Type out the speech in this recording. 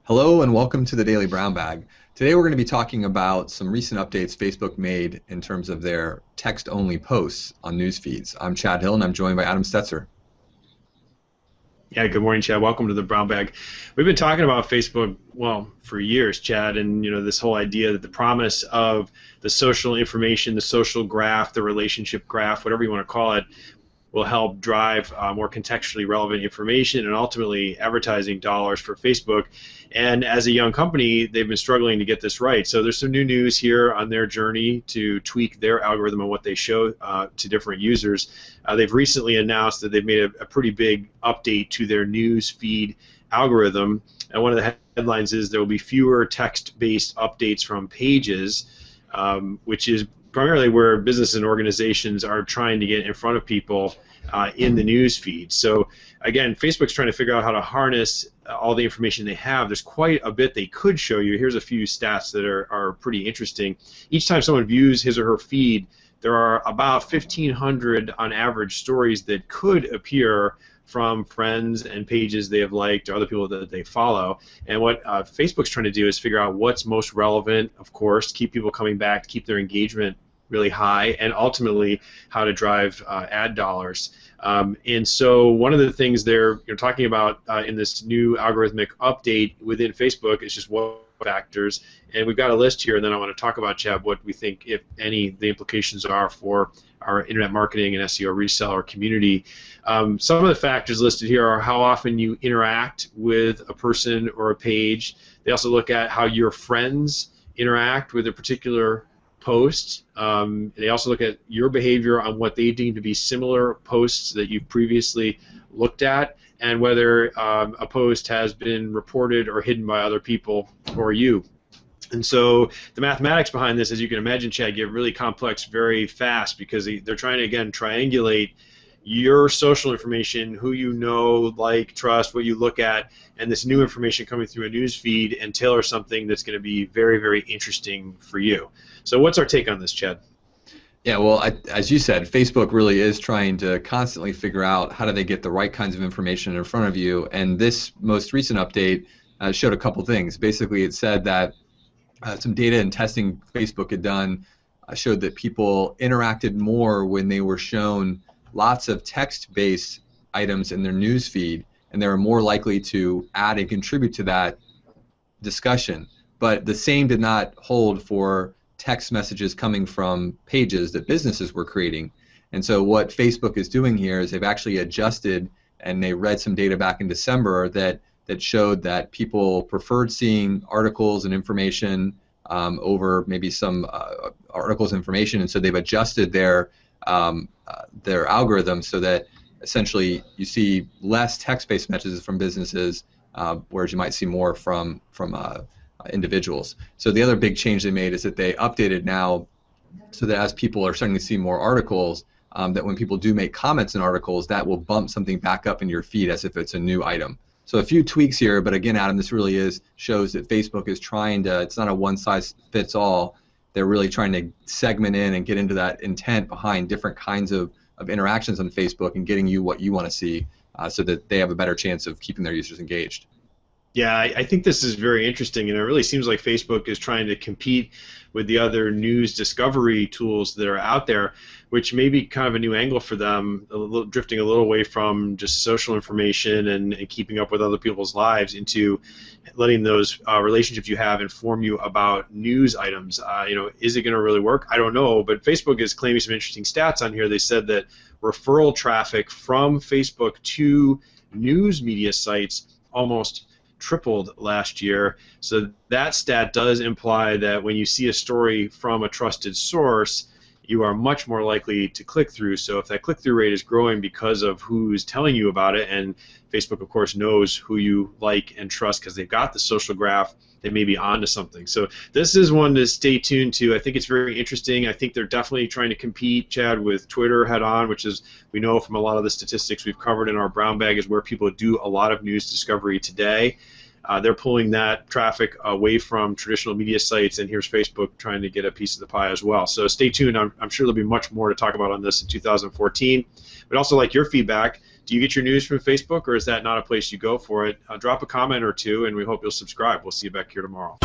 Hello and welcome to the Daily Brown Bag. Today we're going to be talking about some recent updates Facebook made in terms of their text-only posts on news feeds. I'm Chad Hill and I'm joined by Adam Stetzer. Yeah, good morning, Chad. Welcome to the Brown Bag. We've been talking about Facebook, well, for years, Chad, and this whole idea that the promise of the social information, the social graph, the relationship graph, whatever you want to call it, will help drive more contextually relevant information and ultimately advertising dollars for Facebook. And as a young company, they've been struggling to get this right. So there's some new news here on their journey to tweak their algorithm and what they show to different users. They've recently announced that they've made a pretty big update to their news feed algorithm. And one of the headlines is there will be fewer text-based updates from pages, which is primarily where businesses and organizations are trying to get in front of people in the news feed. So again, Facebook's trying to figure out how to harness all the information they have. There's quite a bit they could show you. Here's a few stats that are pretty interesting. Each time someone views his or her feed, there are about 1,500 on average stories that could appear from friends and pages they have liked or other people that they follow. And what Facebook's trying to do is figure out what's most relevant, of course, keep people coming back, to keep their engagement really high, and ultimately how to drive ad dollars. And so one of the things they're talking about in this new algorithmic update within Facebook is just what factors. And we've got a list here, and then I want to talk about, Chad, what we think, if any, the implications are for our internet marketing and SEO reseller community. Some of the factors listed here are how often you interact with a person or a page. They also look at how your friends interact with a particular post. They also look at your behavior on what they deem to be similar posts that you've previously looked at, and whether a post has been reported or hidden by other people or you. And so the mathematics behind this, as you can imagine, Chad, get really complex very fast because they're trying to, again, triangulate your social information, who you know, like, trust, what you look at, and this new information coming through a news feed, and tailor something that's going to be very, very interesting for you. So what's our take on this, Chad? Yeah, well, as you said, Facebook really is trying to constantly figure out how do they get the right kinds of information in front of you, and this most recent update showed a couple things. Basically, it said that some data and testing Facebook had done showed that people interacted more when they were shown lots of text-based items in their news feed, and they were more likely to add and contribute to that discussion. But the same did not hold for text messages coming from pages that businesses were creating. And so what Facebook is doing here is they've actually adjusted, and they read some data back in December that showed that people preferred seeing articles and information over maybe some articles and information, and so they've adjusted their algorithm so that essentially you see less text-based messages from businesses, whereas you might see more from individuals. So the other big change they made is that they updated now so that as people are starting to see more articles, that when people do make comments in articles, that will bump something back up in your feed as if it's a new item. So a few tweaks here, but again, Adam, this really shows that Facebook is trying to, it's not a one-size-fits-all. They're really trying to segment in and get into that intent behind different kinds of interactions on Facebook and getting you what you want to see so that they have a better chance of keeping their users engaged. Yeah, I think this is very interesting, and it really seems like Facebook is trying to compete with the other news discovery tools that are out there, which may be kind of a new angle for them, drifting a little away from just social information and keeping up with other people's lives into letting those relationships you have inform you about news items. Is it going to really work? I don't know, but Facebook is claiming some interesting stats on here. They said that referral traffic from Facebook to news media sites almost tripled last year. So that stat does imply that when you see a story from a trusted source, you are much more likely to click through. So if that click-through rate is growing because of who's telling you about it, and Facebook, of course, knows who you like and trust because they've got the social graph, they may be onto something. So this is one to stay tuned to. I think it's very interesting. I think they're definitely trying to compete, Chad, with Twitter head-on, which is, we know from a lot of the statistics we've covered in our brown bag, is where people do a lot of news discovery today. They're pulling that traffic away from traditional media sites, and here's Facebook trying to get a piece of the pie as well. So stay tuned. I'm sure there'll be much more to talk about on this in 2014. We'd also like your feedback. Do you get your news from Facebook, or is that not a place you go for it? Drop a comment or two, and we hope you'll subscribe. We'll see you back here tomorrow.